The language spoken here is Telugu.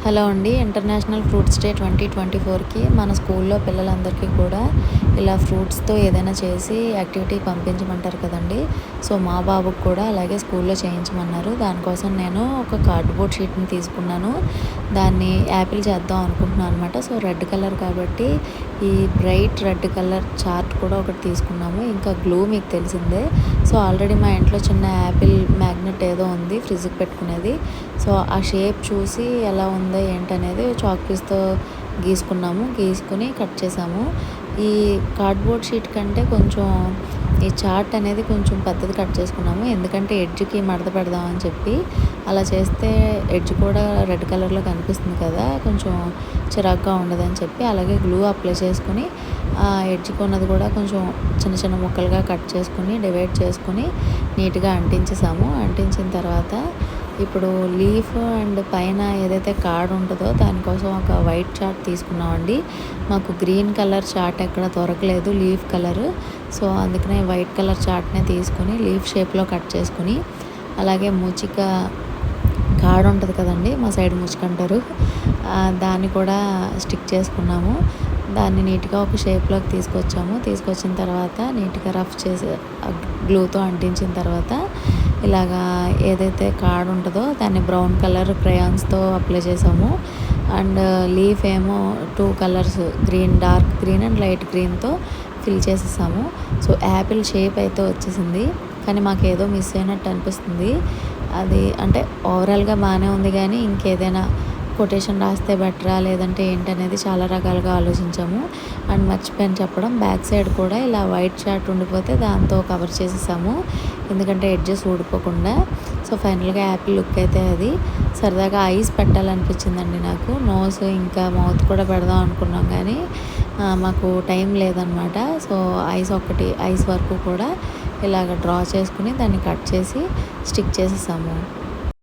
హలో అండి. ఇంటర్నేషనల్ ఫ్రూట్స్ డే 2024కి మన స్కూల్లో పిల్లలందరికీ కూడా ఇలా ఫ్రూట్స్తో ఏదైనా చేసి యాక్టివిటీ పంపించమంటారు కదండి. సో మా బాబుకి కూడా అలాగే స్కూల్లో చేయించమన్నారు. దానికోసం నేను ఒక కార్డ్బోర్డ్ షీట్ని తీసుకున్నాను. దాన్ని యాపిల్ చేద్దాం అనుకుంటున్నాను అనమాట. సో రెడ్ కలర్ కాబట్టి ఈ బ్రైట్ రెడ్ కలర్ చార్ట్ కూడా ఒకటి తీసుకున్నాము. ఇంకా గ్లూ మీకు తెలిసిందే. సో ఆల్రెడీ మా ఇంట్లో చిన్న యాపిల్ మ్యాగ్నెట్ ఏదో ఉంది ఫ్రిడ్జ్కి పెట్టుకునేది. సో ఆ షేప్ చూసి ఎలా ఉందో ఏంటనేది చాక్ పీస్తో గీసుకుని కట్ చేసాము. ఈ కార్డ్బోర్డ్ షీట్ కంటే కొంచెం ఈ చార్ట్ అనేది కొంచెం పెద్దది కట్ చేసుకున్నాము. ఎందుకంటే ఎడ్జ్కి మడత పెడదామని చెప్పి. అలా చేస్తే ఎడ్జ్ కూడా రెడ్ కలర్లో కనిపిస్తుంది కదా, కొంచెం చిరాగ్గా ఉండదని చెప్పి. అలాగే గ్లూ అప్లై చేసుకుని ఎడ్జ్కి ఉన్నది కూడా కొంచెం చిన్న చిన్న ముక్కలుగా కట్ చేసుకుని డివైడ్ చేసుకుని నీట్గా అంటించేసాము. అంటించిన తర్వాత ఇప్పుడు లీఫ్ అండ్ పైన ఏదైతే కార్డ్ ఉంటుందో దానికోసం ఒక వైట్ చార్ట్ తీసుకున్నామండి. మాకు గ్రీన్ కలర్ చార్ట్ ఎక్కడ దొరకలేదు, లీఫ్ కలర్. సో అందుకనే వైట్ కలర్ చార్ట్నే తీసుకుని లీఫ్ షేప్లో కట్ చేసుకుని, అలాగే ముచిక కార్డ్ ఉంటుంది కదండి, మా సైడ్ ముచిక అంటారు, దాన్ని కూడా స్టిక్ చేసుకున్నాము. దాన్ని నీట్గా ఒక షేప్లోకి తీసుకొచ్చిన తర్వాత నీట్గా రఫ్ చేసి గ్లూతో అంటించిన తర్వాత ఇలాగా ఏదైతే కార్డ్ ఉంటుందో దాన్ని బ్రౌన్ కలర్ క్రయాన్స్తో అప్లై చేసాము. అండ్ లీఫ్ ఏమో 2 colours, green, dark green and light గ్రీన్తో ఫిల్ చేసేసాము. సో యాపిల్ షేప్ అయితే వచ్చేసింది, కానీ మాకు ఏదో మిస్ అయినట్టు అనిపిస్తుంది. అది అంటే ఓవరాల్గా బాగానే ఉంది, కానీ ఇంకేదైనా కొటేషన్ రాస్తే బెటరా లేదంటే ఏంటనేది చాలా రకాలుగా ఆలోచించాము. అండ్ మర్చిపోయాను చెప్పడం, బ్యాక్ సైడ్ కూడా ఇలా వైట్ చార్ట్ ఉండిపోతే దాంతో కవర్ చేసేసాము, ఎందుకంటే ఎడ్జెస్ ఊడిపోకుండా. సో ఫైనల్గా యాపిల్ లుక్ అయితే అది. సరదాగా ఐస్ పెట్టాలనిపించిందండి నాకు. నోస్ ఇంకా మౌత్ కూడా పెడదాం అనుకున్నాం, కానీ మాకు టైం లేదనమాట. సో ఐస్ వరకు కూడా ఇలాగ డ్రా చేసుకుని దాన్ని కట్ చేసి స్టిక్ చేసేసాము.